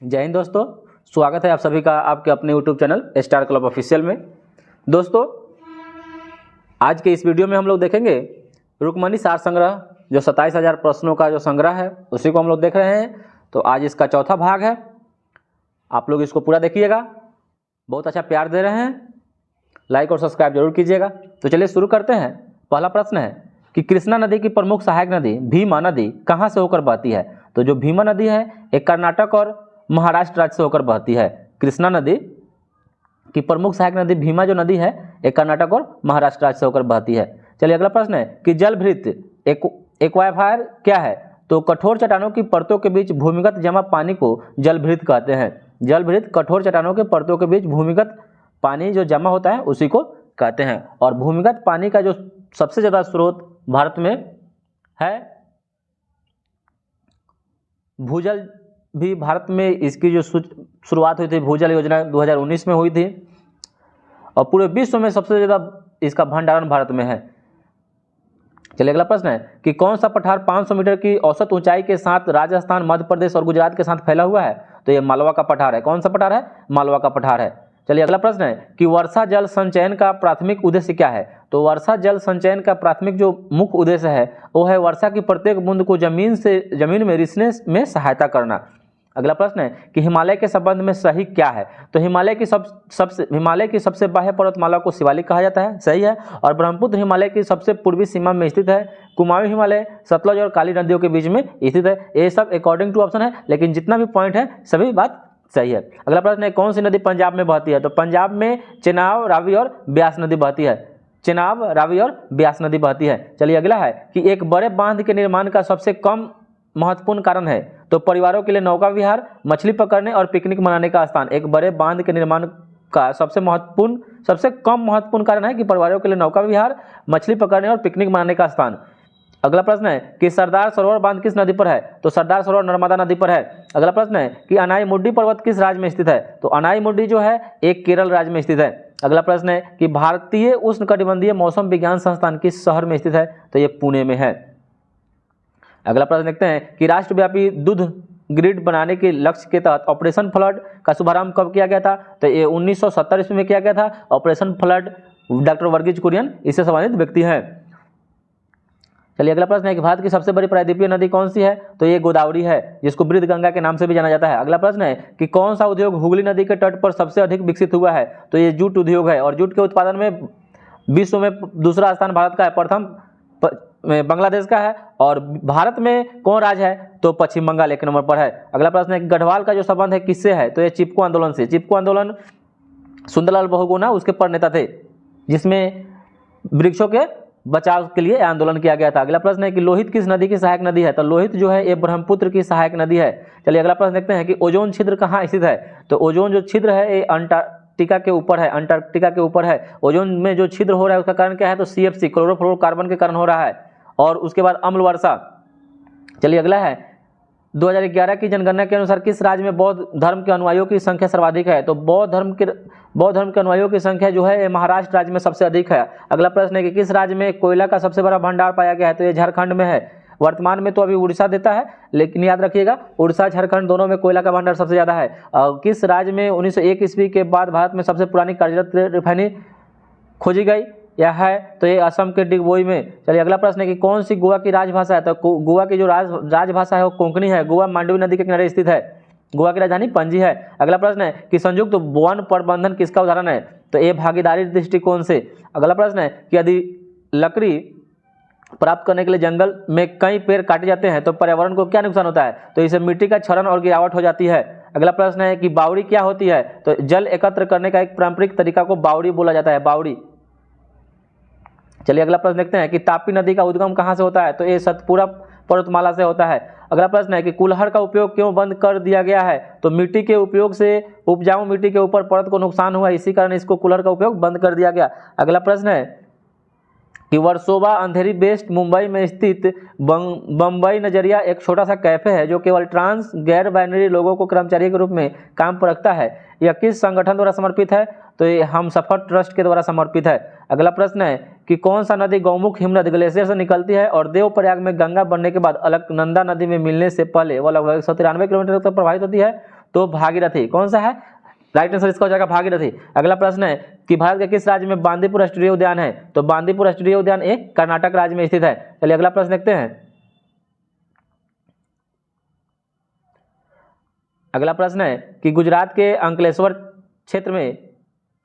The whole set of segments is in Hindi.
जय हिंद दोस्तों, स्वागत है आप सभी का आपके अपने YouTube channel star club official में। दोस्तों, आज के इस वीडियो में हम लोग देखेंगे रुक्मणी सार संग्रह, जो 27,000 प्रश्नों का जो संग्रह है उसी को हम लोग देख रहे हैं। तो आज इसका चौथा भाग है। आप लोग इसको पूरा देखिएगा, बहुत अच्छा प्यार दे रहे हैं, लाइक और सब्सक्राइब जरूर कीजिएगा। तो चलिए शुरू करते हैं। पहला प्रश्न है कि कृष्णा नदी की प्रमुख सहायक नदी भीमा नदी कहाँ से होकर बहती है। तो जो भीमा नदी है एक कर्नाटक और महाराष्ट्र राज्य से होकर बहती है। कृष्णा नदी की प्रमुख सहायक नदी भीमा जो नदी है एक कर्नाटक और महाराष्ट्र राज्य से होकर बहती है। चलिए अगला प्रश्न है कि जलभृत एक्वाफायर क्या है। तो कठोर चट्टानों की परतों के बीच भूमिगत जमा पानी को जलभृत कहते हैं। जलभृत कठोर चट्टानों के परतों के बीच भूमिगत पानी जो जमा होता है उसी को कहते हैं। और भूमिगत पानी का जो सबसे ज़्यादा स्रोत भारत में है भूजल भी भारत में इसकी जो शुरुआत हुई थी भूजल योजना 2019 में हुई थी और पूरे विश्व में सबसे ज़्यादा इसका भंडारण भारत में है। चलिए अगला प्रश्न है कि कौन सा पठार 500 मीटर की औसत ऊंचाई के साथ राजस्थान, मध्य प्रदेश और गुजरात के साथ फैला हुआ है। तो ये मालवा का पठार है। कौन सा पठार है? मालवा का पठार है। चलिए अगला प्रश्न है कि वर्षा जल संचयन का प्राथमिक उद्देश्य क्या है। तो वर्षा जल संचयन का प्राथमिक जो मुख्य उद्देश्य है वो है वर्षा की प्रत्येक बूंद को जमीन में रिसने में सहायता करना। अगला प्रश्न है कि हिमालय के संबंध में सही क्या है। तो हिमालय की सबसे बाह्य पर्वतमाला को शिवालिक कहा जाता है, सही है। और ब्रह्मपुत्र हिमालय की सबसे पूर्वी सीमा में स्थित है। कुमाऊं हिमालय सतलज और काली नदियों के बीच में स्थित है। ये सब अकॉर्डिंग टू ऑप्शन है, लेकिन जितना भी पॉइंट है सभी बात सही है। अगला प्रश्न है कौन सी नदी पंजाब में बहती है। तो पंजाब में चेनाब, रावी और ब्यास नदी बहती है। चेनाब, रावी और ब्यास नदी बहती है। चलिए अगला है कि एक बड़े बांध के निर्माण का सबसे कम महत्वपूर्ण कारण है। तो परिवारों के लिए नौका विहार, मछली पकड़ने और पिकनिक मनाने का स्थान। एक बड़े बांध के निर्माण का सबसे कम महत्वपूर्ण कारण है कि परिवारों के लिए नौका विहार, मछली पकड़ने और पिकनिक मनाने का स्थान। अगला प्रश्न है कि सरदार सरोवर बांध किस नदी पर है। तो सरदार सरोवर नर्मदा नदी पर है। अगला प्रश्न है कि अनाई मुड्डी पर्वत किस राज्य में स्थित है। तो अनाई मुड्डी जो है एक केरल राज्य में स्थित है। अगला प्रश्न है कि भारतीय उष्णकटिबंधीय मौसम विज्ञान संस्थान किस शहर में स्थित है। तो ये पुणे में है। अगला प्रश्न देखते हैं कि राष्ट्रव्यापी दूध ग्रिड बनाने के लक्ष्य के तहत ऑपरेशन फ्लड का शुभारंभ कब किया गया था। तो ये 1970 ईस्वी में किया गया था। Operation flood doctor Verghese Kurien इससे संबंधित व्यक्ति हैं। चलिए अगला प्रश्न है कि भारत की सबसे बड़ी प्रायद्वीपीय नदी कौन सी है। तो ये गोदावरी है, जिसको वृद्ध गंगा के नाम से भी जाना जाता है। अगला प्रश्न है कि कौन सा उद्योग हुगली नदी के तट पर सबसे अधिक विकसित हुआ है। तो ये जूट उद्योग है और जूट के उत्पादन में विश्व में दूसरा स्थान भारत का है, प्रथम बांग्लादेश का है। और भारत में कौन राज्य है। तो पश्चिम बंगाल एक नंबर पर है। अगला प्रश्न है कि गढ़वाल का जो संबंध है किससे है। तो ये चिपको आंदोलन से। चिपको आंदोलन सुंदरलाल बहुगुणा उसके प्रणेता थे, जिसमें वृक्षों के बचाव के लिए आंदोलन किया गया था। अगला प्रश्न है कि लोहित किस नदी की सहायक नदी है। तो लोहित जो है ये ब्रह्मपुत्र की सहायक नदी है। चलिए अगला प्रश्न देखते हैं कि ओजोन छिद्र कहाँ स्थित है। तो ओजोन जो छिद्र है ये अंटार्कटिका के ऊपर है। अंटार्कटिका के ऊपर है। ओजोन में जो छिद्र हो रहा है उसका कारण क्या है। तो CFC क्लोरोफ्लोरोकार्बन के कारण हो रहा है। और उसके बाद अम्ल वर्षा। चलिए अगला है 2011 की जनगणना के अनुसार किस राज्य में बौद्ध धर्म के अनुयायियों की संख्या सर्वाधिक है। तो बौद्ध धर्म के अनुयायियों की संख्या जो है महाराष्ट्र राज्य में सबसे अधिक है। अगला प्रश्न है कि किस राज्य में कोयला का सबसे बड़ा भंडार पाया गया है। तो ये झारखंड में है। वर्तमान में तो अभी उड़ीसा देता है, लेकिन याद रखिएगा उड़ीसा झारखंड दोनों में कोयला का भंडार सबसे ज़्यादा है। और किस राज्य में 1901 ईस्वी के बाद भारत में सबसे पुरानी कार्यरत रिफाइनरी खोजी गई यह है। तो ये असम के डिगबोई में। चलिए अगला प्रश्न है कि कौन सी गोवा की राजभाषा है। तो गोवा की जो राजभाषा है वो कोंकणी है। गोवा मांडवी नदी के किनारे स्थित है। गोवा की राजधानी पणजी है। अगला प्रश्न है कि संयुक्त वन प्रबंधन किसका उदाहरण है। तो ये भागीदारी दृष्टिकोण से। अगला प्रश्न है कि यदि लकड़ी प्राप्त करने के लिए जंगल में कई पेड़ काटे जाते हैं तो पर्यावरण को क्या नुकसान होता है। तो इससे मिट्टी का क्षरण और गिरावट हो जाती है। अगला प्रश्न है कि बावड़ी क्या होती है। तो जल एकत्र करने का एक पारंपरिक तरीका को बावड़ी बोला जाता है, बावड़ी। चलिए अगला प्रश्न देखते हैं कि तापी नदी का उद्गम कहाँ से होता है। तो ये सतपुरा पर्वतमाला से होता है। अगला प्रश्न है कि कुल्हड़ का उपयोग क्यों बंद कर दिया गया है। तो मिट्टी के उपयोग से उपजाऊ मिट्टी के ऊपर परत को नुकसान हुआ, इसी कारण इसको कुल्हड़ का उपयोग बंद कर दिया गया। अगला प्रश्न है कि वर्सोवा अंधेरी वेस्ट मुंबई में स्थित बम्बई नजरिया एक छोटा सा कैफे है जो केवल ट्रांस गैर बाइनरी लोगों को कर्मचारी के रूप में काम पर रखता है। यह किस संगठन द्वारा समर्पित है। तो ये हमसफर ट्रस्ट के द्वारा समर्पित है। अगला प्रश्न है कि कौन सा नदी गौमुख हिमनद ग्लेशियर से निकलती है और देवप्रयाग में गंगा बनने के बाद अलकनंदा नदी में मिलने से पहले वह लगभग 193 किलोमीटर तक प्रवाहित होती है। तो भागीरथी। कौन सा है? राइट आंसर इसका हो जाएगा भागीरथी। अगला प्रश्न है कि भारत के किस राज्य में बांदीपुर राष्ट्रीय उद्यान है? तो बांदीपुर राष्ट्रीय उद्यान एक कर्नाटक राज्य में स्थित है। चलिए अगला प्रश्न देखते हैं। अगला प्रश्न है कि गुजरात के अंकलेश्वर क्षेत्र में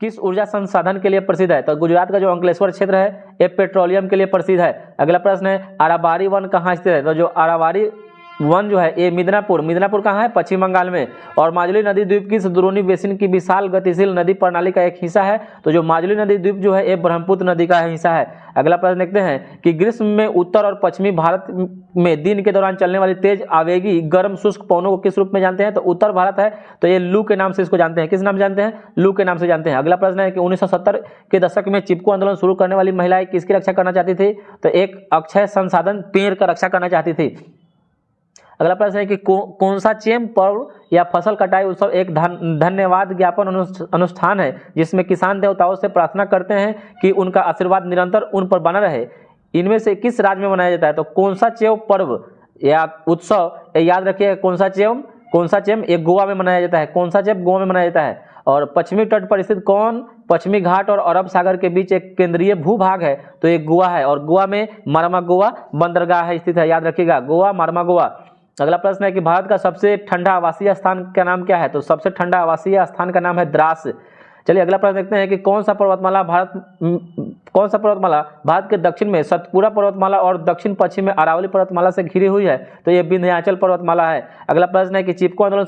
किस ऊर्जा संसाधन के लिए प्रसिद्ध है? तो गुजरात का जो अंकलेश्वर क्षेत्र है ये पेट्रोलियम के लिए प्रसिद्ध है। अगला प्रश्न है आराबारी वन कहाँ स्थित है? तो जो आराबारी वन जो है ये मिदनापुर कहाँ है? पश्चिम बंगाल में। और माजुली नदी द्वीप किस द्रोणी बेसिन की विशाल गतिशील नदी प्रणाली का एक हिस्सा है? तो जो माजुली नदी द्वीप जो है ये ब्रह्मपुत्र नदी का हिस्सा है। अगला प्रश्न देखते हैं कि ग्रीष्म में उत्तर और पश्चिमी भारत में दिन के दौरान चलने वाली तेज आवेगी गर्म शुष्क पवनों को किस रूप में जानते हैं? तो उत्तर भारत है तो ये लू के नाम से इसको जानते हैं। किस नाम से जानते हैं? लू के नाम से जानते हैं। अगला प्रश्न है कि 1970 के दशक में चिपको आंदोलन शुरू करने वाली महिलाएं किसकी रक्षा करना चाहती थी? तो एक अक्षय संसाधन पेड़ का रक्षा करना चाहती थी। अगला प्रश्न है कि कौन सा चेम पर्व या फसल कटाई उत्सव एक धन्यवाद ज्ञापन अनुष्ठान है जिसमें किसान देवताओं से प्रार्थना करते हैं कि उनका आशीर्वाद निरंतर उन पर बना रहे? इनमें से किस राज्य में मनाया जाता है? तो कौन सा चेम पर्व या उत्सव याद रखिए, कौन सा चेम ये गोवा में मनाया जाता है। कौन सा चेम गोवा में मनाया जाता है। और पश्चिमी तट पर स्थित कौन पश्चिमी घाट और अरब सागर के बीच एक केंद्रीय भूभाग है? तो ये गोवा है और गोवा में मार्मागोवा बंदरगाह स्थित है। याद रखिएगा गोवा मार्मागोवा। अगला प्रश्न है कि भारत का सबसे ठंडा आवासीय स्थान का नाम क्या है? तो सबसे ठंडा आवासीय स्थान का नाम है द्रास। चलिए अगला प्रश्न देखते हैं कि कौन सा पर्वतमाला भारत के दक्षिण में सतपुरा पर्वतमाला और दक्षिण पश्चिम में अरावली पर्वतमाला से घिरी हुई है? तो ये विंध्याचल पर्वतमाला है। अगला प्रश्न है कि चिपको आंदोलन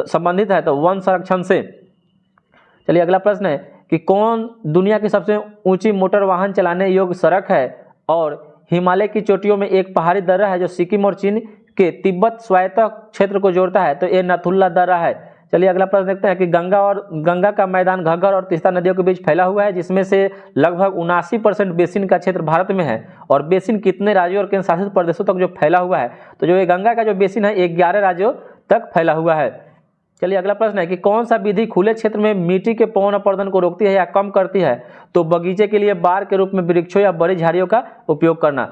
संबंधित है तो वन संरक्षण से। चलिए अगला प्रश्न है कि कौन दुनिया की सबसे ऊंची मोटर वाहन चलाने योग्य सड़क है? और हिमालय की चोटियों में एक पहाड़ी दर्रा है जो सिक्किम और चीन के तिब्बत स्वायत्त क्षेत्र को जोड़ता है, तो ये नथुल्ला दर्रा है। चलिए अगला प्रश्न देखते हैं कि गंगा का मैदान घग्गर और तीस्ता नदियों के बीच फैला हुआ है जिसमें से लगभग 79% बेसिन का क्षेत्र भारत में है। और बेसिन कितने राज्यों और केंद्र शासित प्रदेशों तक जो फैला हुआ है? तो जो ये गंगा का जो बेसिन है 11 राज्यों तक फैला हुआ है। चलिए अगला प्रश्न है कि कौन सा विधि खुले क्षेत्र में मिट्टी के पौन अपरदन को रोकती है या कम करती है? तो बगीचे के लिए बार के रूप में वृक्षों या बड़ी झाड़ियों का उपयोग करना।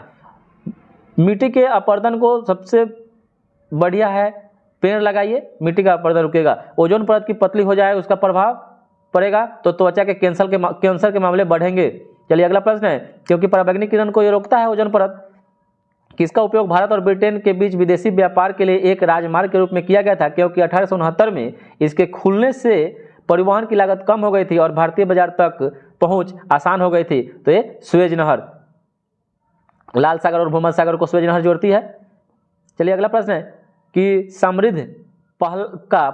मिट्टी के अपरदन को सबसे बढ़िया है पेड़ लगाइए, मिट्टी का अपरदन रुकेगा। ओजोन परत की पतली हो जाए उसका प्रभाव पड़ेगा तो त्वचा के कैंसर के मामले बढ़ेंगे। चलिए अगला प्रश्न है क्योंकि पराबैंगनी किरण को ये रोकता है ओजोन परत, किसका उपयोग भारत और ब्रिटेन के बीच विदेशी व्यापार के लिए एक राजमार्ग के रूप में किया गया था? क्योंकि 1869 में इसके खुलने से परिवहन की लागत कम हो गई थी और भारतीय बाजार तक पहुंच आसान हो गई थी। तो ये सुएज नहर, लाल सागर और भूमध्य सागर को सुएज नहर जोड़ती है। चलिए अगला प्रश्न है कि समृद्ध पहल का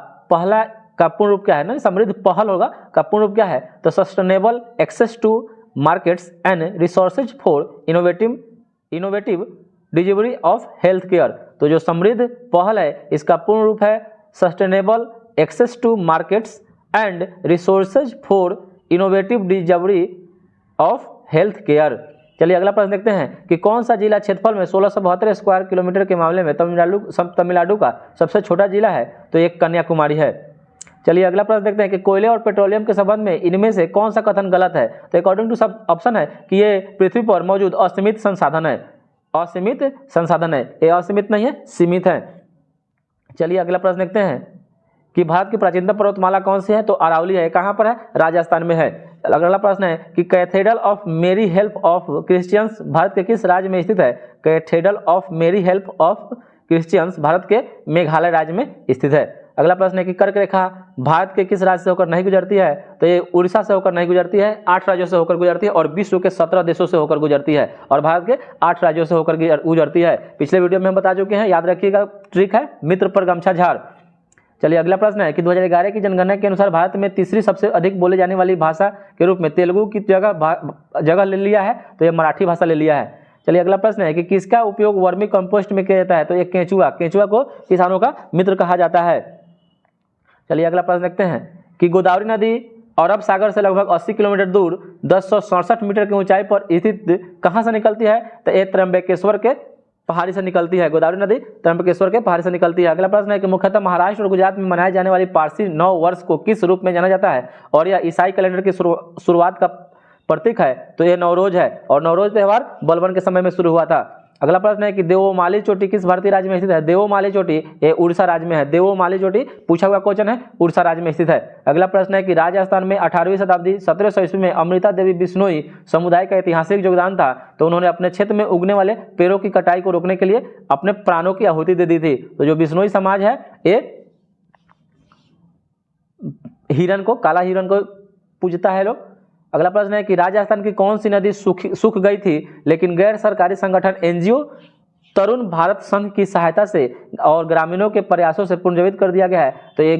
पूर्ण रूप क्या है? ना समृद्ध पहल होगा का पूर्ण रूप क्या है? तो sustainable access to markets and resources for innovative delivery of health care. तो जो समृद्ध पहल है इसका पूर्ण रूप है sustainable access to markets and resources for innovative delivery of health care. चलिए अगला प्रश्न देखते हैं कि कौन सा जिला क्षेत्रफल में 1672 स्क्वायर किलोमीटर के मामले में तमिलनाडु का सबसे छोटा जिला है? तो एक कन्याकुमारी है। चलिए अगला प्रश्न देखते हैं कि कोयले और पेट्रोलियम के संबंध में इनमें से कौन सा कथन गलत है? तो अकॉर्डिंग टू सब ऑप्शन है कि ये पृथ्वी पर मौजूद असीमित संसाधन है। ये असीमित नहीं है, सीमित है। चलिए अगला प्रश्न देखते हैं कि भारत की प्राचीनतम पर्वतमाला कौन सी है? तो अरावली है। कहाँ पर है? राजस्थान में है। अगला प्रश्न है कि कैथेड्रल ऑफ मेरी हेल्प ऑफ क्रिश्चियंस भारत के किस राज्य में स्थित है? कैथेड्रल ऑफ मेरी हेल्प ऑफ क्रिश्चियंस भारत के मेघालय राज्य में स्थित है। अगला प्रश्न है कि कर्क रेखा भारत के किस राज्य से होकर नहीं गुजरती है? तो ये उड़ीसा से होकर नहीं गुजरती है, 8 राज्यों से होकर गुजरती है और विश्व के 17 देशों से होकर गुजरती है और भारत के 8 राज्यों से होकर गुजरती है। पिछले वीडियो में हम बता चुके हैं, याद रखिएगा, ट्रिक है मित्र पर गमछा झाड़। चलिए अगला प्रश्न है कि 2011 की जनगणना के अनुसार भारत में तीसरी सबसे अधिक बोले जाने वाली भाषा के रूप में तेलुगु की जगह ले लिया है? तो ये मराठी भाषा ले लिया है। चलिए अगला प्रश्न है कि किसका उपयोग वर्मी कंपोस्ट में किया जाता है? तो ये केंचुआ को किसानों का मित्र कहा जाता है। चलिए अगला प्रश्न देखते हैं कि गोदावरी नदी अरब सागर से लगभग 80 किलोमीटर दूर 1067 मीटर की ऊंचाई पर स्थित कहां से निकलती है? तो ये त्र्यंबकेश्वर के पहाड़ी से निकलती है। गोदावरी नदी त्र्यंबकेश्वर के पहाड़ी से निकलती है। अगला प्रश्न है कि मुख्यतः महाराष्ट्र और गुजरात में मनाए जाने वाली पारसी नव वर्ष को किस रूप में जाना जाता है और यह ईसाई कैलेंडर की शुरुआत का प्रतीक है? तो यह नवरोज है और नवरोज त्यौहार बलबन के समय में शुरू हुआ था। अगला प्रश्न है कि देओमाली चोटी किस भारतीय राज्य में स्थित है? देओमाली चोटी ये उड़ीसा राज्य में है। देओमाली चोटी पूछा हुआ क्वेश्चन है, उड़ीसा राज्य में स्थित है। अगला प्रश्न है कि राजस्थान में 18वीं शताब्दी 1700 ईस्वी में अमृता देवी बिश्नोई समुदाय का ऐतिहासिक योगदान था, तो उन्होंने अपने क्षेत्र में उगने वाले पेड़ों की कटाई को रोकने के लिए अपने प्राणों की आहुति दे दी थी। तो जो बिश्नोई समाज है ये हिरण को, काला हिरण को पूजता है लोग। अगला प्रश्न है कि राजस्थान की कौन सी नदी सूख गई थी लेकिन गैर सरकारी संगठन एनजीओ तरुण भारत संघ की सहायता से और ग्रामीणों के प्रयासों से पुनर्जीवित कर दिया गया है? तो ये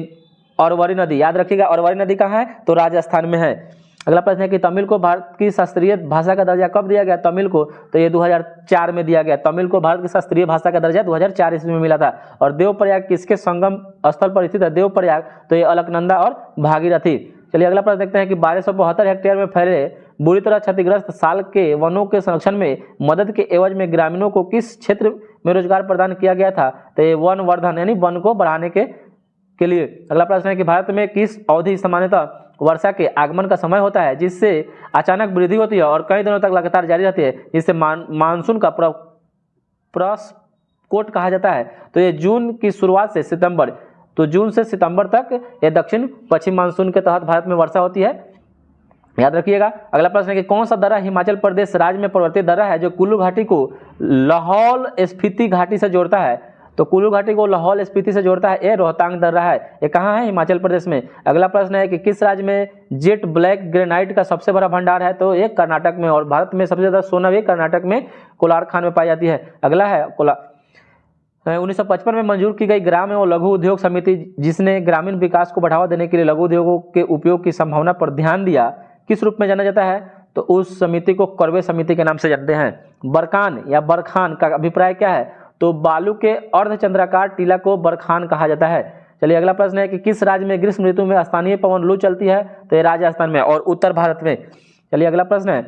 अरवरी नदी, याद रखिएगा अरवरी नदी कहाँ है? तो राजस्थान में है। अगला प्रश्न है कि तमिल को भारत की शास्त्रीय भाषा का दर्जा कब दिया गया? तमिल को तो ये 2004 में दिया गया। तमिल को भारत की शास्त्रीय भाषा का दर्जा 2004 ईस्वी में मिला था। और देवप्रयाग किसके संगम स्थल पर स्थित है? देवप्रयाग तो ये अलकनंदा और भागीरथी। चलिए अगला प्रश्न देखते हैं कि 1272 हेक्टेयर में फैले बुरी तरह क्षतिग्रस्त साल के वनों के संरक्षण में मदद के एवज में ग्रामीणों को किस क्षेत्र में रोजगार प्रदान किया गया था? तो ये वन वर्धन यानी वन को बढ़ाने के लिए। अगला प्रश्न है कि भारत में किस अवधि सामान्यतः वर्षा के आगमन का समय होता है जिससे अचानक वृद्धि होती है और कई दिनों तक लगातार जारी रहती है, जिससे मानसून का प्रस्कोट कहा जाता है? तो ये जून की शुरुआत से सितंबर, तो जून से सितंबर तक ये दक्षिण पश्चिम मानसून के तहत भारत में वर्षा होती है, याद रखिएगा। अगला प्रश्न है कि कौन सा दर्रा हिमाचल प्रदेश राज्य में पर्वतीय दर्रा है जो कुल्लू घाटी को लाहौल स्पीति घाटी से जोड़ता है? तो कुल्लू घाटी को लाहौल स्पीति से जोड़ता है, ये रोहतांग दर्रा है। ये कहाँ है? हिमाचल प्रदेश में। अगला प्रश्न है कि किस राज्य में जेट ब्लैक ग्रेनाइट का सबसे बड़ा भंडार है? तो ये कर्नाटक में। और भारत में सबसे ज्यादा सोना भी कर्नाटक में कोलार खान में पाई जाती है। अगला है 1955 में मंजूर की गई ग्राम एवं लघु उद्योग समिति जिसने ग्रामीण विकास को बढ़ावा देने के लिए लघु उद्योगों के उपयोग की संभावना पर ध्यान दिया, किस रूप में जाना जाता है? तो उस समिति को करवे समिति के नाम से जानते हैं। बरकान या बरखान का अभिप्राय क्या है? तो बालू के अर्धचंद्राकार टीला को बरखान कहा जाता है। चलिए अगला प्रश्न है कि किस राज्य में ग्रीष्म ऋतु में स्थानीय पवन लू चलती है? तो ये राजस्थान में और उत्तर भारत में। चलिए अगला प्रश्न है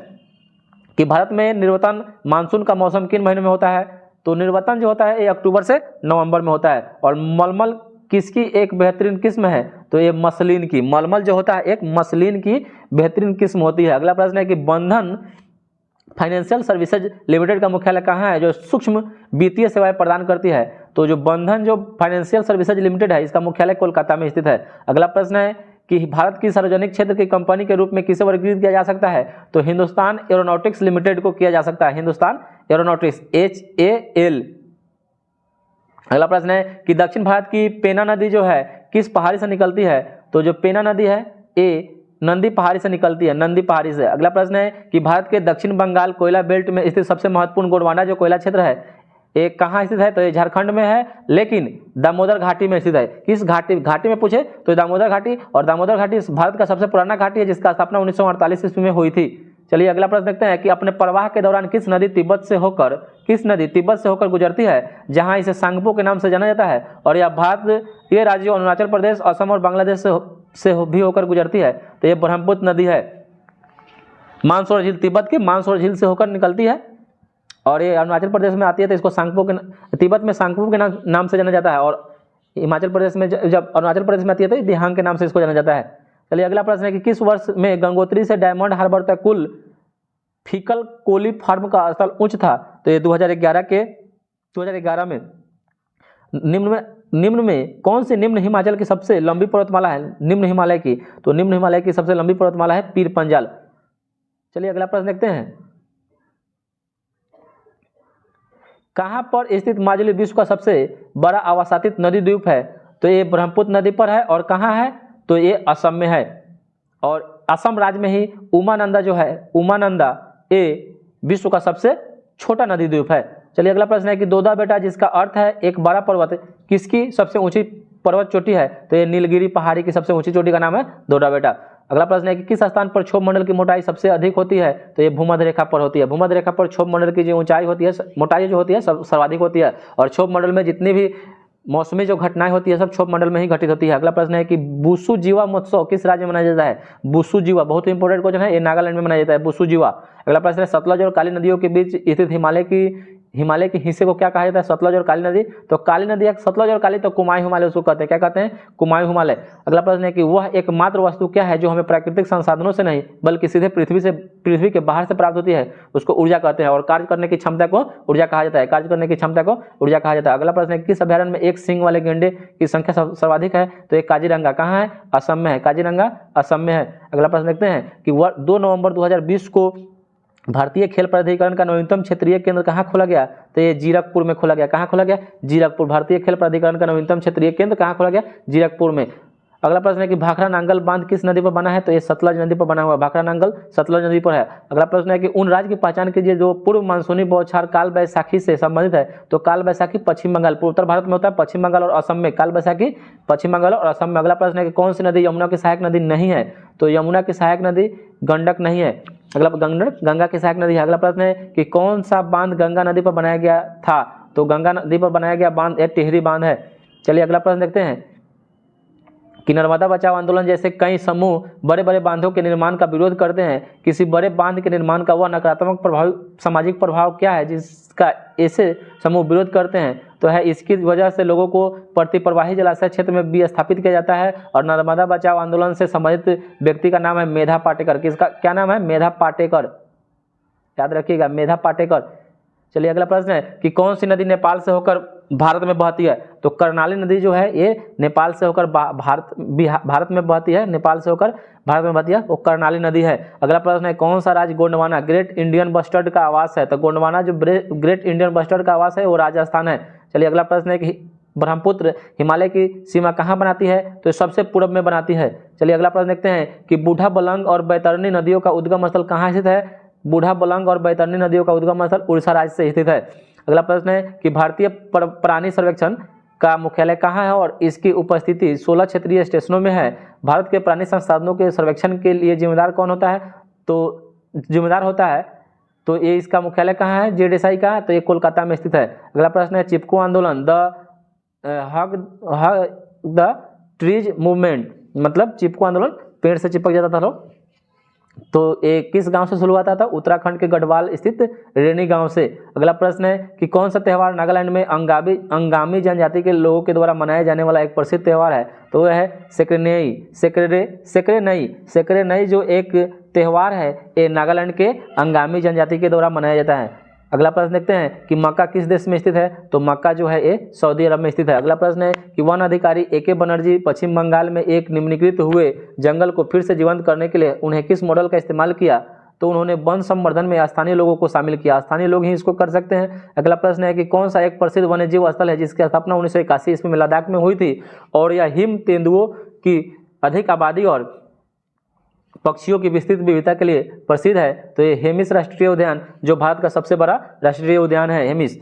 कि भारत में निर्वतन मानसून का मौसम किन महीनों में होता है? तो निर्वतन जो होता है ये अक्टूबर से नवंबर में होता है। और मलमल किसकी एक बेहतरीन किस्म है? तो ये मसलिन की। मलमल जो होता है एक मसलिन की बेहतरीन किस्म होती है। अगला प्रश्न है कि बंधन फाइनेंशियल सर्विसेज लिमिटेड का मुख्यालय कहाँ है जो सूक्ष्म वित्तीय सेवाएं प्रदान करती है? तो जो बंधन जो फाइनेंशियल सर्विसेज लिमिटेड है इसका मुख्यालय कोलकाता में स्थित है। अगला प्रश्न है कि भारत की सार्वजनिक क्षेत्र की कंपनी के रूप में किसे वर्गीकृत किया जा सकता है? तो हिंदुस्तान एरोनॉटिक्स लिमिटेड को किया जा सकता है, हिंदुस्तान एरोनॉटिक्स HAL। अगला प्रश्न है कि दक्षिण भारत की पेना नदी जो है किस पहाड़ी से निकलती है? तो जो पेना नदी है ये नंदी पहाड़ी से निकलती है, नंदी पहाड़ी से। अगला प्रश्न है कि भारत के दक्षिण बंगाल कोयला बेल्ट में स्थित सबसे महत्वपूर्ण गोंडवाना जो कोयला क्षेत्र है ये कहाँ स्थित है? तो ये झारखंड में है, लेकिन दामोदर घाटी में स्थित है। किस घाटी में पूछे तो दामोदर घाटी। और दामोदर घाटी भारत का सबसे पुराना घाटी है जिसका स्थापना 1948 ईस्वी में हुई थी। चलिए अगला प्रश्न देखते हैं कि अपने प्रवाह के दौरान किस नदी तिब्बत से होकर गुजरती है जहां इसे सांगपो के नाम से जाना जाता है? और यह भारत ये राज्यों अरुणाचल प्रदेश, असम और बांग्लादेश से भी होकर गुजरती है। तो ये ब्रह्मपुत्र नदी है। मानसरोवर झील तिब्बत के मानसरोवर झील से होकर निकलती है और ये अरुणाचल प्रदेश में आती है तो इसको सांगपो के, तिब्बत में सांगपो के नाम से जाना जाता है। और हिमाचल प्रदेश में जब अरुणाचल प्रदेश में आती है तो दिहांग के नाम से इसको जाना जाता है। चलिए अगला प्रश्न है कि किस वर्ष में गंगोत्री से डायमंड हार्बर तक कुल फीकल कोली फार्म का स्थल उच्च था? तो ये 2011 में। निम्न में कौन सी निम्न हिमाचल की सबसे लंबी पर्वतमाला है? निम्न हिमालय की, तो निम्न हिमालय की सबसे लंबी पर्वतमाला है पीर पंजाल। चलिए अगला प्रश्न देखते हैं, कहां पर स्थित माजुली विश्व का सबसे बड़ा आवासातित नदी द्वीप है? तो ये ब्रह्मपुत्र नदी पर है। और कहाँ है? तो ये असम में है। और असम राज्य में ही उमानंदा जो है, उमानंदा ये विश्व का सबसे छोटा नदी द्वीप है। चलिए अगला प्रश्न है कि दोदा बेटा जिसका अर्थ है एक बड़ा पर्वत किसकी सबसे ऊंची पर्वत चोटी है? तो ये नीलगिरी पहाड़ी की सबसे ऊंची चोटी का नाम है दोदा बेटा। अगला प्रश्न है कि किस स्थान पर क्षोभ मंडल की मोटाई सबसे अधिक होती है? तो ये भूमध्य रेखा पर होती है। भूमध्य रेखा पर क्षोभ मंडल की जो ऊंचाई होती है, मोटाई जो होती है सर्वाधिक होती है। और क्षोभ मंडल में जितनी भी मौसमी जो घटनाएं होती है सब क्षोभ मंडल में ही घटित होती है। अगला प्रश्न है कि बुसु जीवा महोत्सव किस राज्य में मनाया जाता है? बुसु जीवा बहुत ही इंपॉर्टेंट क्वेश्चन है, ये नागालैंड में मनाया जाता है बुसु जीवा। अगला प्रश्न है सतलज और काली नदियों के बीच स्थित हिमालय के हिस्से को क्या कहा जाता है? सतलज और काली नदी। तो काली नदी एक सतलज और काली, तो कुमायूं हिमालय उसको कहते हैं। क्या कहते हैं? कुमायूं हिमालय। अगला प्रश्न है कि वह एकमात्र वस्तु क्या है जो हमें प्राकृतिक संसाधनों से नहीं बल्कि सीधे पृथ्वी के बाहर से प्राप्त होती है? उसको ऊर्जा कहते हैं। और कार्य करने की क्षमता को ऊर्जा कहा जाता है। कार्य करने की क्षमता को ऊर्जा कहा जाता है। अगला प्रश्न है किस अभ्यारण्य में एक सींग वाले गेंडे की संख्या सर्वाधिक है? तो एक काजीरंगा। कहाँ है? असम में है। काजीरंगा असम में है। अगला प्रश्न देखते हैं कि 2 नवंबर 2020 को भारतीय खेल प्राधिकरण का नवीनतम क्षेत्रीय केंद्र कहाँ खोला गया? तो ये जीरकपुर में खोला गया। कहाँ खोला गया? जीरकपुर। भारतीय खेल प्राधिकरण का नवीनतम क्षेत्रीय केंद्र कहाँ खोला गया? जीरकपुर में। अगला प्रश्न है कि भाखड़ा नांगल बांध किस नदी पर बना है? तो ये सतलज नदी पर बना हुआ है। भाखड़ा नांगल सतलज नदी पर है। अगला प्रश्न है कि उन राज्य की पहचान कीजिए जो पूर्व मानसूनी बौछार काल बैसाखी से संबंधित है। तो काल बैसाखी पश्चिम बंगाल, उत्तर भारत में होता है, पश्चिम बंगाल और असम में काल बैसाखी पश्चिम बंगाल और असम में। अगला प्रश्न है कि कौन सी नदी यमुना की सहायक नदी नहीं है? तो यमुना की सहायक नदी गंडक नहीं है। अगला गंगा की सहायक नदी है। अगला प्रश्न है कि कौन सा बांध गंगा नदी पर बनाया गया था? तो गंगा नदी पर बनाया गया बांध एक टिहरी बांध है। चलिए अगला प्रश्न देखते हैं कि नर्मदा बचाओ आंदोलन जैसे कई समूह बड़े बड़े बांधों के निर्माण का विरोध करते हैं। किसी बड़े बांध के निर्माण का वह नकारात्मक सामाजिक प्रभाव क्या है जिसका ऐसे समूह विरोध करते हैं? तो है इसकी वजह से लोगों को प्रतिप्रवाही जलाशय क्षेत्र में विस्थापित किया जाता है। और नर्मदा बचाओ आंदोलन से संबंधित व्यक्ति का नाम है मेधा पाटेकर। किसका क्या नाम है? मेधा पाटेकर। याद रखिएगा, मेधा पाटेकर। चलिए अगला प्रश्न है कि कौन सी नदी नेपाल से होकर भारत में बहती है? तो कर्णाली नदी जो है ये नेपाल से होकर भारत में बहती है। नेपाल से होकर भारत में बहती है, वो कर्णाली नदी है। अगला प्रश्न है कौन सा राज्य गोंडवाना ग्रेट इंडियन बस्टर्ड का आवास है? तो गोंडवाना जो ग्रेट इंडियन बस्टर्ड का आवास है वो राजस्थान है। चलिए अगला प्रश्न है कि ब्रह्मपुत्र हिमालय की सीमा कहाँ बनाती है? तो सबसे पूर्व में बनाती है। चलिए अगला प्रश्न देखते हैं कि बूढ़ा बलंग और बैतरणी नदियों का उद्गम स्थल कहाँ स्थित है? बूढ़ा बलंग और बैतरणी नदियों का उद्गम स्थल उड़ीसा राज्य से स्थित है। अगला प्रश्न है कि भारतीय प्राणी सर्वेक्षण का मुख्यालय कहाँ है और इसकी उपस्थिति 16 क्षेत्रीय स्टेशनों में है? भारत के प्राणी संसाधनों के सर्वेक्षण के लिए जिम्मेदार कौन होता है? तो जिम्मेदार होता है, तो ये इसका मुख्यालय कहाँ है? जेडीएसआई का, तो ये कोलकाता में स्थित है। अगला प्रश्न है चिपको आंदोलन द ट्रीज मूवमेंट, मतलब चिपको आंदोलन पेड़ से चिपक जाता था लोग, तो ये किस गांव से शुरू हुआ था? उत्तराखंड के गढ़वाल स्थित रेनी गांव से। अगला प्रश्न है कि कौन सा त्यौहार नागालैंड में अंगामी जनजाति के लोगों के द्वारा मनाया जाने वाला एक प्रसिद्ध त्यौहार है? तो वह है सेक्रेनई जो एक त्यौहार है ये नागालैंड के अंगामी जनजाति के द्वारा मनाया जाता है। अगला प्रश्न देखते हैं कि मक्का किस देश में स्थित है? तो मक्का जो है ये सऊदी अरब में स्थित है। अगला प्रश्न है कि वन अधिकारी AK बनर्जी पश्चिम बंगाल में एक निम्नीकृत हुए जंगल को फिर से जीवंत करने के लिए उन्हें किस मॉडल का इस्तेमाल किया? तो उन्होंने वन संवर्धन में स्थानीय लोगों को शामिल किया। स्थानीय लोग ही इसको कर सकते हैं। अगला प्रश्न है कि कौन सा एक प्रसिद्ध वन्यजीव स्थल है जिसकी स्थापना 1981 ईस्वी में लद्दाख में हुई थी और यह हिम तेंदुओं की अधिक आबादी और पक्षियों की विस्तृत विविधता के लिए प्रसिद्ध है? तो ये हेमिस राष्ट्रीय उद्यान जो भारत का सबसे बड़ा राष्ट्रीय उद्यान है, हेमिस।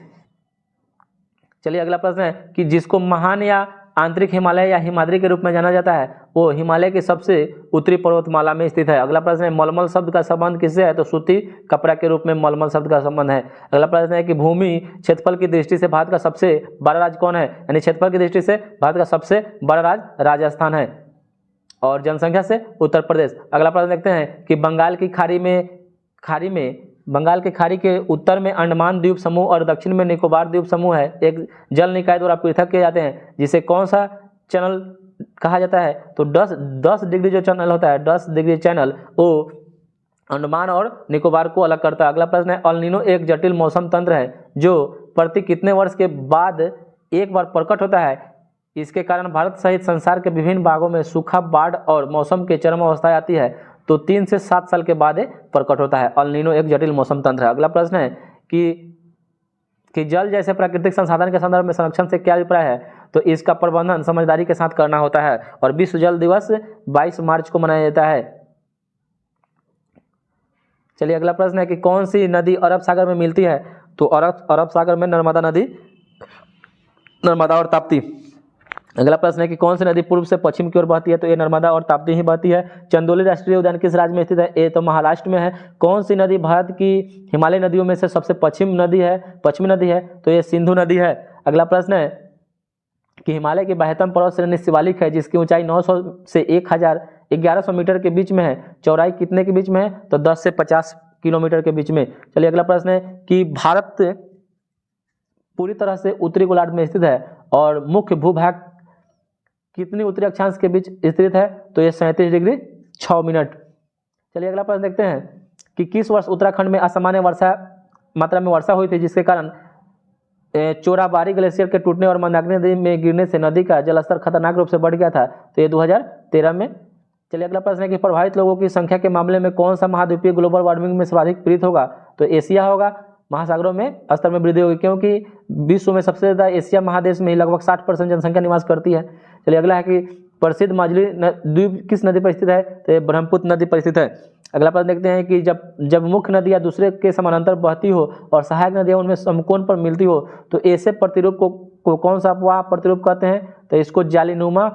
चलिए अगला प्रश्न है कि जिसको महान या आंतरिक हिमालय या हिमाद्री के रूप में जाना जाता है वो हिमालय के सबसे उत्तरी पर्वतमाला में स्थित है। अगला प्रश्न है मलमल शब्द का संबंध किससे है? तो सूती कपड़ा के रूप में मलमल शब्द का संबंध है। अगला प्रश्न है कि भूमि क्षेत्रफल की दृष्टि से भारत का सबसे बड़ा राज्य कौन है? यानी क्षेत्रफल की दृष्टि से भारत का सबसे बड़ा राज्य राजस्थान है और जनसंख्या से उत्तर प्रदेश। अगला प्रश्न देखते हैं कि बंगाल की खाड़ी के उत्तर में अंडमान द्वीप समूह और दक्षिण में निकोबार द्वीप समूह है, एक जल निकाय द्वारा पृथक किए जाते हैं जिसे कौन सा चैनल कहा जाता है? तो 10 डिग्री जो चैनल होता है, 10 डिग्री चैनल, वो अंडमान और निकोबार को अलग करता है। अगला प्रश्न है एल नीनो एक जटिल मौसम तंत्र है जो प्रति कितने वर्ष के बाद एक बार प्रकट होता है? इसके कारण भारत सहित संसार के विभिन्न भागों में सूखा, बाढ़ और मौसम के चरम अवस्था आती है। तो 3 से 7 साल के बाद प्रकट होता है। एल नीनो एक जटिल मौसम तंत्र है। अगला प्रश्न है कि जल जैसे प्राकृतिक संसाधन के संदर्भ में संरक्षण से क्या अभिप्राय है? तो इसका प्रबंधन समझदारी के साथ करना होता है और विश्व जल दिवस 22 मार्च को मनाया जाता है। चलिए अगला प्रश्न है कि कौन सी नदी अरब सागर में मिलती है? तो अरब सागर में नर्मदा और ताप्ती। अगला प्रश्न है कि कौन सी नदी पूर्व से पश्चिम की ओर बहती है? तो ये नर्मदा और ताप्ती ही बहती है। चंदोली राष्ट्रीय उद्यान किस राज्य में स्थित है? ये तो महाराष्ट्र में है। कौन सी नदी भारत की हिमालय नदियों में से सबसे पश्चिमी नदी है? तो ये सिंधु नदी है। अगला प्रश्न है कि हिमालय की बाह्यतम पर्वत श्रेणी शिवालिक है जिसकी ऊंचाई 900 से 1100 मीटर के बीच में है। चौड़ाई कितने के बीच में है? तो 10 से 50 किलोमीटर के बीच में। चलिए अगला प्रश्न है कि भारत पूरी तरह से उत्तरी गोलार्ध में स्थित है और मुख्य भूभाग कितनी उत्तरी अक्षांश के बीच स्थित है, तो ये 37 डिग्री 6 मिनट। चलिए अगला प्रश्न देखते हैं कि किस वर्ष उत्तराखंड में असामान्य मात्रा में वर्षा हुई थी, जिसके कारण चोराबाड़ी ग्लेशियर के टूटने और मंदाकिनी नदी में गिरने से नदी का जलस्तर खतरनाक रूप से बढ़ गया था, तो ये 2013 में। चलिए अगला प्रश्न है कि प्रभावित लोगों की संख्या के मामले में कौन सा महाद्वीपीय ग्लोबल वार्मिंग में सर्वाधिक पीड़ित होगा, तो एशिया होगा। महासागरों में स्तर में वृद्धि होगी, क्योंकि विश्व में सबसे ज़्यादा एशिया महादेश में ही लगभग 60% जनसंख्या निवास करती है। चलिए अगला है कि प्रसिद्ध माजुली द्वीप किस नदी पर स्थित है, तो ये ब्रह्मपुत्र नदी पर स्थित है। अगला प्रश्न देखते हैं कि जब मुख्य नदी या दूसरे के समानांतर बहती हो और सहायक नदियाँ उनमें समकोण पर मिलती हो, तो ऐसे प्रतिरूप को कौन सा अपवाह प्रतिरूप कहते हैं, तो इसको जालीनुमा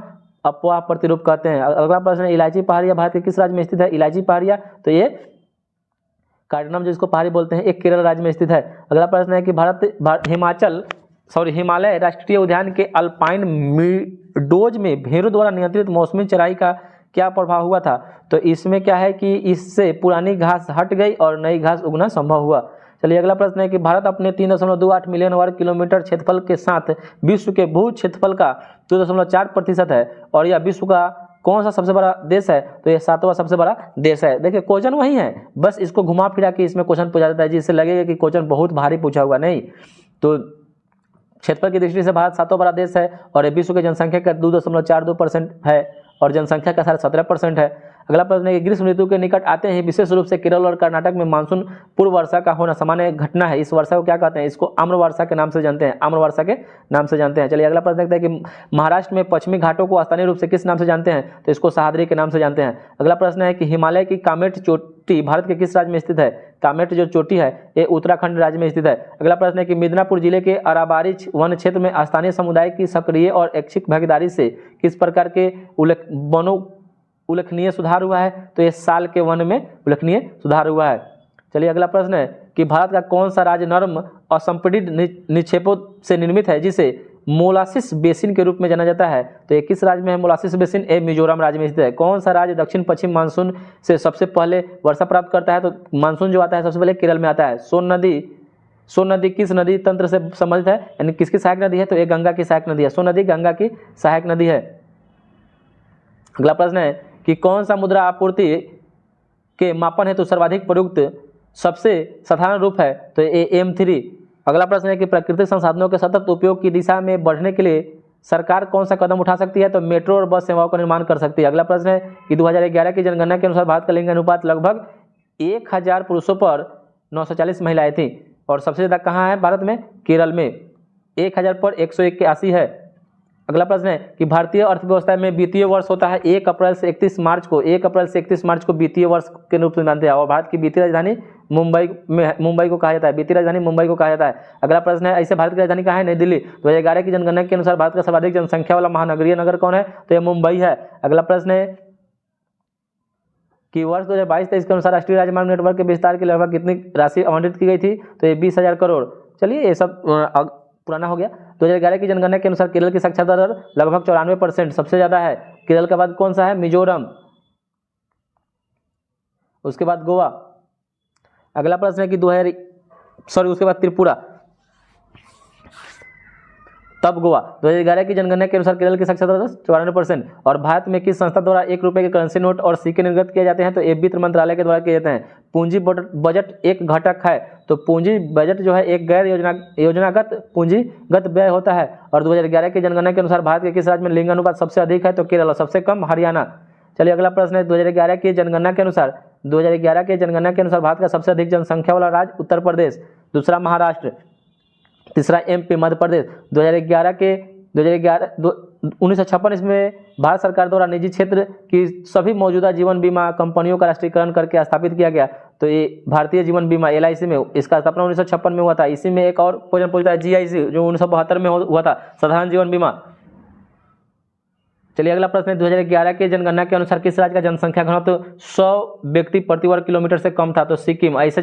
अपवाह प्रतिरूप कहते हैं। अगला प्रश्न है इलायची पहाड़ियाँ भारत के किस राज्य में स्थित है, इलायची पहाड़ियाँ, तो ये कार्डिनम जिसको पहाड़ी बोलते हैं, एक केरल राज्य में स्थित है। अगला प्रश्न है कि हिमालय राष्ट्रीय उद्यान के अल्पाइन मीडोज में भेड़ों द्वारा नियंत्रित मौसमी चराई का क्या प्रभाव हुआ था, तो इसमें क्या है कि इससे पुरानी घास हट गई और नई घास उगना संभव हुआ। चलिए अगला प्रश्न है कि भारत अपने 3.28 मिलियन वर्ग किलोमीटर क्षेत्रफल के साथ विश्व के भू क्षेत्रफल का 2.4% है और यह विश्व का कौन सा सबसे बड़ा देश है, तो ये 7वां सबसे बड़ा देश है। देखिए क्वेश्चन वही है, बस इसको घुमा फिरा के इसमें क्वेश्चन पूछा जाता है, जिससे लगेगा कि क्वेश्चन बहुत भारी पूछा हुआ, नहीं। तो क्षेत्रफल की दृष्टि से भारत 7वां बड़ा देश है और विश्व की जनसंख्या का 2.42% है और जनसंख्या का 17% है। अगला प्रश्न है कि ग्रीष्म ऋतु के निकट आते हैं विशेष रूप से केरल और कर्नाटक में मानसून पूर्व वर्षा का होना सामान्य घटना है। इस वर्षा को क्या कहते हैं, इसको आम्र वर्षा के नाम से जानते हैं, आम्र वर्षा के नाम से जानते हैं। चलिए अगला प्रश्न देखते हैं कि महाराष्ट्र में पश्चिमी घाटों को स्थानीय रूप से किस नाम से जानते हैं, तो इसको सह्याद्री के नाम से जानते हैं। अगला प्रश्न है कि हिमालय की कामेट चोटी भारत के किस राज्य में स्थित है, कामेट जो चोटी है ये उत्तराखंड राज्य में स्थित है। अगला प्रश्न है कि मिदनापुर जिले के अराबारी वन क्षेत्र में स्थानीय समुदाय की सक्रिय और ऐच्छिक भागीदारी से किस प्रकार के उल्लेखनीय सुधार हुआ है, तो ये साल के वन में उल्लेखनीय सुधार हुआ है। चलिए अगला प्रश्न है कि भारत का कौन सा राज्य नर्म असंपीड़ित निक्षेपों से निर्मित है, जिसे मोलासिस बेसिन के रूप में जाना जाता है, तो ये किस राज्य में है मोलासिस बेसिन, ये मिजोरम राज्य में स्थित है। कौन सा राज्य दक्षिण पश्चिम मानसून से सबसे पहले वर्षा प्राप्त करता है, तो मानसून जो आता है सबसे पहले केरल में आता है। सोन नदी किस नदी तंत्र से संबंधित है, यानी किसकी सहायक नदी है, तो ये गंगा की सहायक नदी है। सोन नदी गंगा की सहायक नदी है। अगला प्रश्न है कि कौन सा मुद्रा आपूर्ति के मापन हेतु सर्वाधिक प्रयुक्त सबसे साधारण रूप है, तो ये M3। अगला प्रश्न है कि प्राकृतिक संसाधनों के सतत उपयोग की दिशा में बढ़ने के लिए सरकार कौन सा कदम उठा सकती है, तो मेट्रो और बस सेवाओं का निर्माण कर सकती है। अगला प्रश्न है कि 2011 की जनगणना के अनुसार भारत का लिंग अनुपात लगभग 1000 पुरुषों पर 940 महिलाएं थीं और सबसे ज़्यादा कहाँ है भारत में, केरल में 1000 पर 181 है। अगला प्रश्न है कि भारतीय अर्थव्यवस्था में वित्तीय वर्ष होता है 1 अप्रैल से 31 मार्च को वित्तीय वर्ष के रूप में मानते हैं और भारत की वित्तीय राजधानी मुंबई को कहा जाता है, वित्तीय राजधानी मुंबई को कहा जाता है। अगला प्रश्न है ऐसे भारत की राजधानी कहाँ है, नई दिल्ली। 2011 की जनगणना के अनुसार भारत का सर्वाधिक जनसंख्या वाला महानगरीय नगर कौन है, तो यह मुंबई है। अगला प्रश्न है कि वर्ष 2022-23 के अनुसार राष्ट्रीय राजमार्ग नेटवर्क के विस्तार के लगभग कितनी राशि आवंटित की गई थी, तो ये 20,000 करोड़। चलिए ये सब पुराना हो गया। 2011 की जनगणना के अनुसार केरल की साक्षरता दर लगभग 94%, सबसे ज़्यादा है। केरल के बाद कौन सा है, मिजोरम, उसके बाद गोवा। अगला प्रश्न है कि उसके बाद त्रिपुरा, तब गोवा। 2011 की जनगणना के अनुसार केरल की साक्षरता दर 94% और भारत में किस संस्था द्वारा 1 रुपये के करेंसी नोट और सिक्के निर्गत किए जाते हैं, तो ये वित्त मंत्रालय के द्वारा किए जाते हैं। पूंजी बजट एक घटक है, तो पूंजी बजट जो है एक गैर योजनागत पूंजीगत व्यय होता है और 2011 की जनगणना के अनुसार भारत के किस राज्य में लिंग अनुपात सबसे अधिक है, तो केरल और सबसे कम हरियाणा। चलिए अगला प्रश्न है 2011 की जनगणना के अनुसार भारत का सबसे अधिक जनसंख्या वाला राज्य उत्तर प्रदेश, दूसरा महाराष्ट्र, तीसरा MP मध्य प्रदेश। 1956 इसमें भारत सरकार द्वारा निजी क्षेत्र की सभी मौजूदा जीवन बीमा कंपनियों का राष्ट्रीयकरण करके स्थापित किया गया, तो ये भारतीय जीवन बीमा LIC में इसका स्थापना 1956 में हुआ था। इसी में एक और क्वेश्चन पूछता है GIC जो 1972 में हुआ था, साधारण जीवन बीमा। चलिए अगला प्रश्न है 2011 के जनगणना के अनुसार किस राज्य का जनसंख्या घनत्व 100 व्यक्ति प्रति वर्ग किलोमीटर से कम था, तो सिक्किम। ऐसे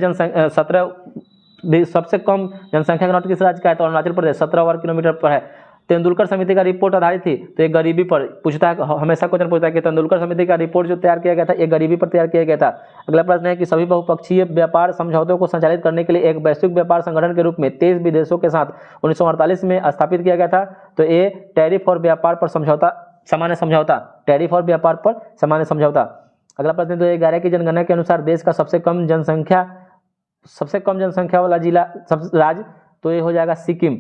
सबसे कम जनसंख्या घनत्व किस राज्य का है, तो अरुणाचल प्रदेश 17 वर्ग किलोमीटर पर है। तेंदुलकर समिति का रिपोर्ट आधारित थी, तो ये गरीबी पर पूछता है, हमेशा क्वेश्चन पूछता है कि तेंदुलकर समिति का रिपोर्ट जो तैयार किया गया था ये गरीबी पर तैयार किया गया था। अगला प्रश्न है कि सभी बहुपक्षीय व्यापार समझौतों को संचालित करने के लिए एक वैश्विक व्यापार संगठन के रूप में 23 विदेशों के साथ 1948 में स्थापित किया गया था, तो ये टैरिफ और व्यापार पर समझौता, सामान्य समझौता, टैरिफ और व्यापार पर सामान्य समझौता। अगला प्रश्न 2011 की जनगणना के अनुसार देश का सबसे कम जनसंख्या वाला जिला राज्य, तो ये हो जाएगा सिक्किम।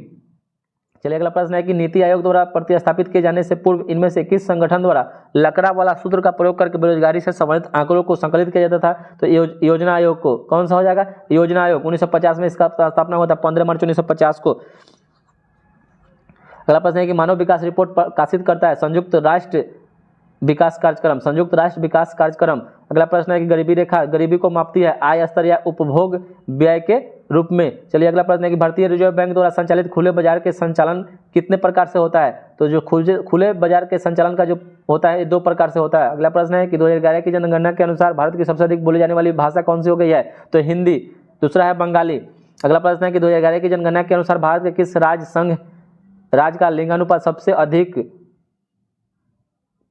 चलिए अगला प्रश्न है कि नीति आयोग द्वारा प्रतिस्थापित किए जाने से पूर्व इनमें से किस संगठन द्वारा लकड़ा वाला सूत्र का प्रयोग करके बेरोजगारी से संबंधित आंकड़ों को संकलित किया जाता था, तो योजना आयोग को, कौन सा हो जाएगा, योजना आयोग। 1950 में इसका स्थापना हुआ था, 15 मार्च 1950 को। अगला प्रश्न है कि मानव विकास रिपोर्ट प्रकाशित करता है संयुक्त राष्ट्र विकास कार्यक्रम, संयुक्त राष्ट्र विकास कार्यक्रम। अगला प्रश्न है कि गरीबी रेखा गरीबी को मापती है आय स्तर या उपभोग व्यय के रूप में। चलिए अगला प्रश्न है कि भारतीय रिजर्व बैंक द्वारा संचालित खुले बाजार के संचालन कितने प्रकार से होता है, तो जो खुले बाजार के संचालन का जो होता है 2 प्रकार से होता है। अगला प्रश्न है कि 2011 की जनगणना के अनुसार भारत की सबसे अधिक बोली जाने वाली भाषा कौन सी हो गई है, तो हिंदी, दूसरा है बंगाली। अगला प्रश्न है कि 2011 की जनगणना के अनुसार भारत के किस राज्य का लिंगानुपात सबसे अधिक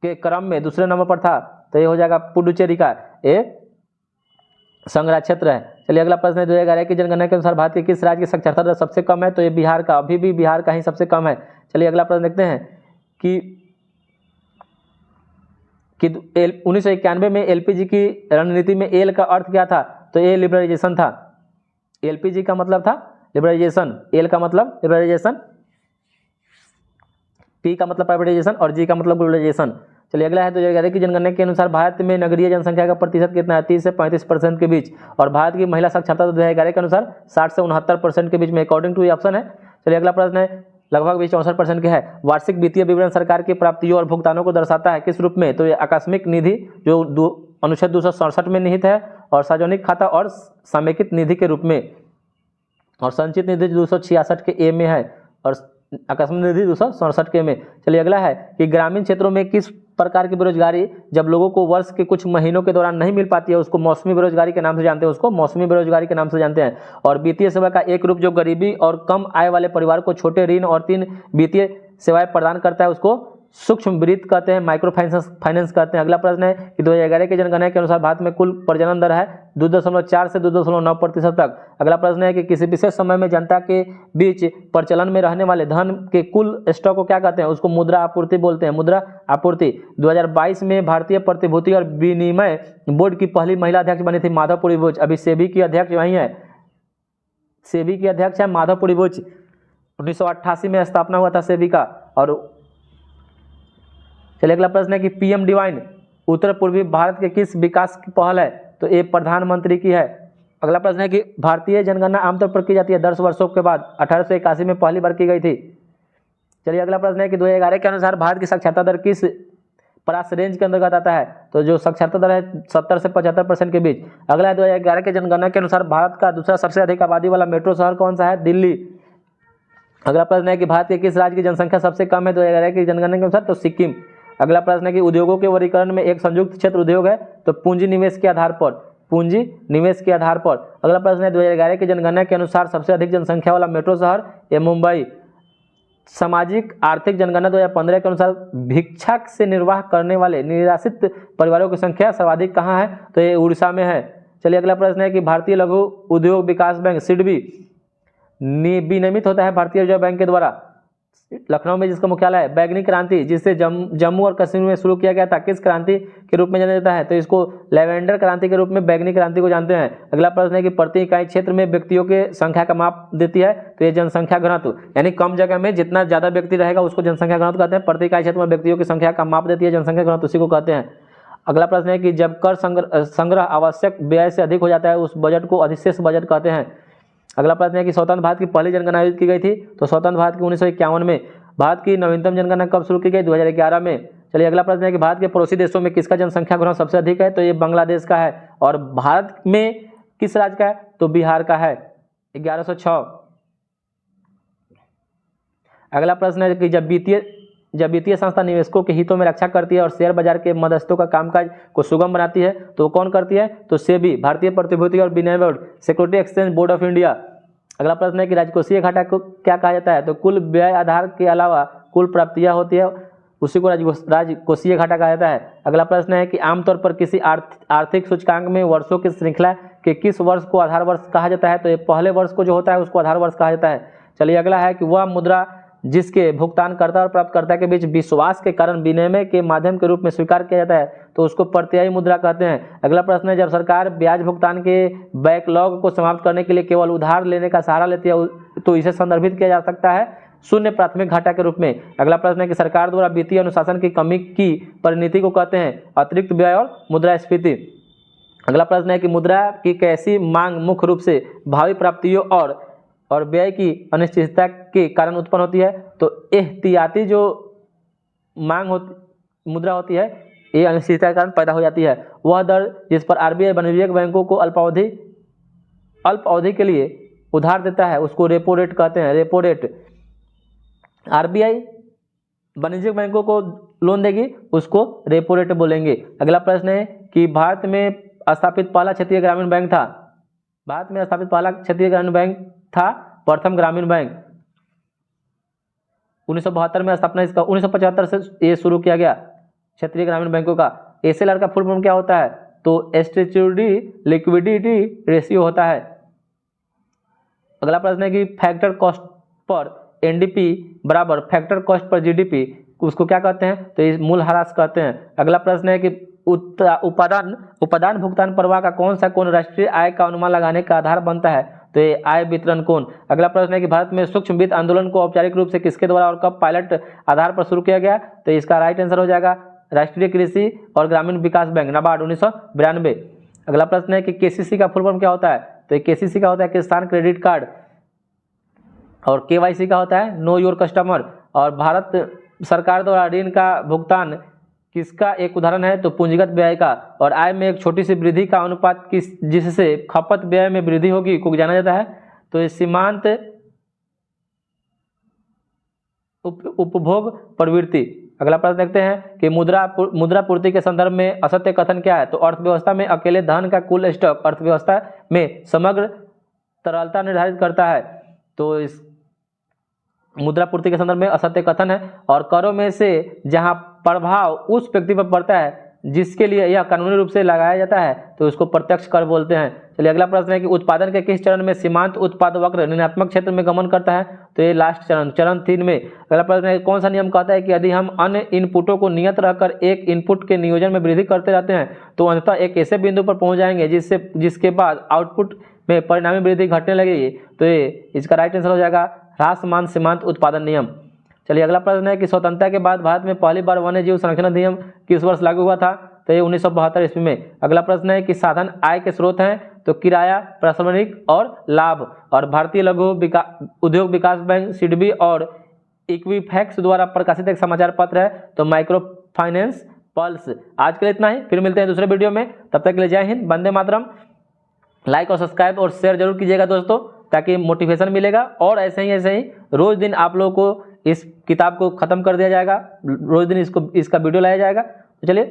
के क्रम में दूसरे नंबर पर था, तो ये हो जाएगा पुडुचेरी का, ये संघराज क्षेत्र है। चलिए अगला प्रश्न है 2011 की जनगणना के अनुसार भारत के किस राज्य की साक्षरता दर सबसे कम है, तो ये बिहार का, अभी भी बिहार का ही सबसे कम है। चलिए अगला प्रश्न देखते हैं कि 1991 में एलपीजी की रणनीति में एल का अर्थ क्या था, तो ये लिबरलाइजेशन था। एलपीजी का मतलब था लिबरलाइजेशन, एल का मतलब लिबरलाइजेशन, पी का मतलब प्राइवेटाइजेशन और जी का मतलब ग्लोबलाइजेशन। चलिए अगला है 2011 की जनगणना के अनुसार भारत में नगरीय जनसंख्या का प्रतिशत कितना है, 30 से 35% के बीच, और भारत की महिला साक्षरता 2011 के अनुसार 60 से 69% के बीच में, अकॉर्डिंग टू ये ऑप्शन है। चलिए अगला प्रश्न है लगभग 64% के है, वार्षिक वित्तीय विवरण सरकार की प्राप्तियों और भुगतानों को दर्शाता है किस रूप में, तो ये आकस्मिक निधि जो अनुच्छेद 267 में निहित है, और सार्वजनिक खाता और समेकित निधि के रूप में, और संचित निधि 266 के ए में है, और आकस्मिक निधि 267 के में। चलिए अगला है कि ग्रामीण क्षेत्रों में किस प्रकार की बेरोजगारी जब लोगों को वर्ष के कुछ महीनों के दौरान नहीं मिल पाती है, उसको मौसमी बेरोजगारी के नाम से जानते हैं, उसको मौसमी बेरोजगारी के नाम से जानते हैं। और वित्तीय सेवा का एक रूप जो गरीबी और कम आय वाले परिवार को छोटे ऋण और 3 वित्तीय सेवाएं प्रदान करता है, उसको सूक्ष्म वित्त कहते हैं, माइक्रो फाइनेंस कहते हैं। अगला प्रश्न है कि 2011 की जनगणना के अनुसार भारत में कुल प्रजनन दर है 2.4 से 2.9% तक। अगला प्रश्न है कि किसी विशेष समय में जनता के बीच प्रचलन में रहने वाले धन के कुल स्टॉक को क्या कहते हैं, उसको मुद्रा आपूर्ति बोलते हैं, मुद्रा आपूर्ति। 2022 में भारतीय प्रतिभूति और विनिमय बोर्ड की पहली महिला अध्यक्ष बनी थी माधवपुरी बुच। अभी सेबी की अध्यक्ष वही है, सेबी की अध्यक्ष है माधवपुरी बुच। 1988 में स्थापना हुआ था सेबी का। और चलिए अगला प्रश्न है कि पीएम डिवाइन उत्तर पूर्वी भारत के किस विकास की पहल है, तो ये प्रधानमंत्री की है। अगला प्रश्न है कि भारतीय जनगणना आमतौर पर की जाती है 10 वर्षों के बाद, 1881 में पहली बार की गई थी। चलिए अगला प्रश्न है कि 2011 के अनुसार भारत की साक्षरता दर किस प्रास रेंज के अंतर्गत आता है, तो जो साक्षरता दर है 70 से 75% के बीच। अगला है 2011 के जनगणना के अनुसार भारत का दूसरा सबसे अधिक आबादी वाला मेट्रो शहर कौन सा है, दिल्ली। अगला प्रश्न है कि भारत के किस राज्य की जनसंख्या सबसे कम है 2011 की जनगणना के अनुसार, तो सिक्किम। अगला प्रश्न है कि उद्योगों के वर्गीकरण में एक संयुक्त क्षेत्र उद्योग है, तो पूंजी निवेश के आधार पर, पूंजी निवेश के आधार पर। अगला प्रश्न है 2011 की जनगणना के अनुसार सबसे अधिक जनसंख्या वाला मेट्रो शहर ये मुंबई। सामाजिक आर्थिक जनगणना 2015 के अनुसार भिक्षा से निर्वाह करने वाले निराश्रित परिवारों की संख्या सर्वाधिक कहाँ है, तो ये उड़ीसा में है। चलिए अगला प्रश्न है कि भारतीय लघु उद्योग विकास बैंक सिडबी विनियमित होता है भारतीय रिजर्व बैंक के द्वारा लखनऊ में, जिसका मुख्यालय है। बैगनी क्रांति जिसे जम्मू और कश्मीर में शुरू किया गया था, किस क्रांति के रूप में जाना जाता है, तो इसको लेवेंडर क्रांति के रूप में बैगनी क्रांति को जानते हैं। अगला प्रश्न है कि प्रति इकाई क्षेत्र में व्यक्तियों के संख्या का माप देती है, तो ये जनसंख्या घनत्व, यानी कम जगह में जितना ज्यादा व्यक्ति रहेगा उसको जनसंख्या घनत्व कहते हैं। प्रति इकाई क्षेत्र में व्यक्तियों की संख्या का माप देती है जनसंख्या घनत्व, उसी को कहते हैं। अगला प्रश्न है कि जब कर संग्रह आवश्यक व्यय से अधिक हो जाता है उस बजट को अधिशेष बजट कहते हैं। अगला प्रश्न है कि स्वतंत्र भारत की पहली जनगणना आयोजित की गई थी, तो स्वतंत्र भारत की 1951 में। भारत की नवीनतम जनगणना कब शुरू की गई, 2011 में। चलिए अगला प्रश्न है कि भारत के पड़ोसी देशों में किसका जनसंख्या घनत्व सबसे अधिक है, तो ये बांग्लादेश का है। और भारत में किस राज्य का है, तो बिहार का है, 1106। अगला प्रश्न है कि जब वित्तीय संस्था निवेशकों के हितों में रक्षा करती है और शेयर बाजार के मध्यस्थों का कामकाज को सुगम बनाती है, तो कौन करती है, तो सेबी, भारतीय प्रतिभूति और विनिमय board, security exchange board of India. अगला प्रश्न है कि राजकोषीय घाटा को क्या कहा जाता है, तो कुल व्यय आधार के अलावा कुल प्राप्तियाँ होती है उसी को राजकोषीय घाटा कहा जाता है। अगला प्रश्न है कि आमतौर पर किसी आर्थिक सूचकांक में वर्षों की श्रृंखला के किस वर्ष को आधार वर्ष कहा जाता है? तो ये पहले वर्ष को जो होता है उसको आधार वर्ष कहा जाता है। चलिए अगला है कि वह मुद्रा जिसके भुगतानकर्ता और प्राप्तकर्ता के बीच विश्वास के कारण विनिमय के माध्यम के रूप में स्वीकार किया जाता है तो उसको प्रत्यायी मुद्रा कहते हैं। अगला प्रश्न है जब सरकार ब्याज भुगतान के बैकलॉग को समाप्त करने के लिए केवल उधार लेने का सहारा लेती है तो इसे संदर्भित किया जा सकता है शून्य प्राथमिक घाटा के रूप में। अगला प्रश्न है कि सरकार द्वारा वित्तीय अनुशासन की कमी की परिणति को कहते हैं अतिरिक्त व्यय और मुद्रास्फीति। अगला प्रश्न है कि मुद्रा की कैसी मांग मुख्य रूप से भावी प्राप्तियों और व्यय की अनिश्चितता के कारण उत्पन्न होती है? तो एहतियाती जो मांग मुद्रा होती है ये अनिश्चितता के कारण पैदा हो जाती है। वह दर जिस पर आरबीआई वाणिज्यिक बैंकों को अल्प अवधि के लिए उधार देता है उसको रेपो रेट कहते हैं। रेपो रेट आरबीआई वाणिज्यिक बैंकों को लोन देगी उसको रेपो रेट बोलेंगे। अगला प्रश्न है कि भारत में स्थापित पहला क्षेत्रीय ग्रामीण बैंक था। भारत में स्थापित पहला क्षेत्रीय ग्रामीण बैंक था प्रथम ग्रामीण बैंक। 1972 में स्थापना इसका 1975 से ये शुरू किया गया क्षेत्रीय ग्रामीण बैंकों का। एसएलआर का फुल फॉर्म क्या होता है? तो स्टैट्यूटरी लिक्विडिटी रेशियो होता है। अगला प्रश्न है कि फैक्टर कॉस्ट पर एनडीपी बराबर फैक्टर कॉस्ट पर जीडीपी उसको क्या कहते हैं? तो इस मूल्यह्रास कहते हैं। अगला प्रश्न है कि उपादान भुगतान प्रवाह का कौन सा कोण राष्ट्रीय आय का अनुमान लगाने का आधार बनता है? तो ये आय वितरण कोण। अगला प्रश्न है कि भारत में सूक्ष्म वित्त आंदोलन को औपचारिक रूप से किसके द्वारा और कब पायलट आधार पर शुरू किया गया? तो इसका राइट आंसर हो जाएगा राष्ट्रीय कृषि और ग्रामीण विकास बैंक नाबार्ड 1992। अगला प्रश्न है कि केसीसी का फुल फॉर्म क्या होता है? तो केसीसी का होता है किसान क्रेडिट कार्ड और केवाईसी का होता है नो योर कस्टमर। और भारत सरकार द्वारा ऋण का भुगतान किसका एक उदाहरण है? तो पूंजीगत व्यय का। और आय में एक छोटी सी वृद्धि का अनुपात जिससे खपत व्यय में वृद्धि होगी को जाना जाता है? तो ये सीमांत उपभोग प्रवृत्ति। अगला प्रश्न देखते हैं कि मुद्रा पूर्ति के संदर्भ में असत्य कथन क्या है? तो अर्थव्यवस्था में अकेले धन का कुल स्टॉक अर्थव्यवस्था में समग्र तरलता निर्धारित करता है। तो इस मुद्रा पूर्ति के संदर्भ में असत्य कथन है। और करों में से जहां प्रभाव उस व्यक्ति पर पड़ता है जिसके लिए यह कानूनी रूप से लगाया जाता है तो उसको प्रत्यक्ष कर बोलते हैं। चलिए अगला प्रश्न है कि उत्पादन के किस चरण में सीमांत उत्पाद वक्र ऋणात्मक क्षेत्र में गमन करता है? तो ये लास्ट चरण 3 में। अगला प्रश्न है कौन सा नियम कहता है कि यदि हम अन्य इनपुटों को नियत रखकर एक इनपुट के नियोजन में वृद्धि करते रहते हैं तो अंततः एक ऐसे बिंदु पर पहुंच जाएंगे जिसके बाद आउटपुट में परिणामी वृद्धि घटने लगेगी? तो ये इसका राइट आंसर हो जाएगा ह्रासमान सीमांत उत्पादन नियम। चलिए अगला प्रश्न है कि स्वतंत्रता के बाद भारत में पहली बार वन्य जीव संरक्षण अधिनियम किस वर्ष लागू हुआ था? तो ये 1972 ईस्वी में। अगला प्रश्न है कि साधन आय के स्रोत हैं? तो किराया, प्रशासनिक और लाभ। और भारतीय लघु उद्योग विकास बैंक सिडबी और इक्विफैक्स द्वारा प्रकाशित एक समाचार पत्र है तो माइक्रो फाइनेंस पल्स। आज के लिए इतना ही, फिर मिलते हैं दूसरे वीडियो में। तब तक के लिए जय हिंद, वंदे मातरम। लाइक और सब्सक्राइब और शेयर जरूर कीजिएगा दोस्तों ताकि मोटिवेशन मिलेगा। और ऐसे ही रोज दिन आप लोगों को इस किताब को ख़त्म कर दिया जाएगा, रोज दिन इसका वीडियो लाया जाएगा। तो चलिए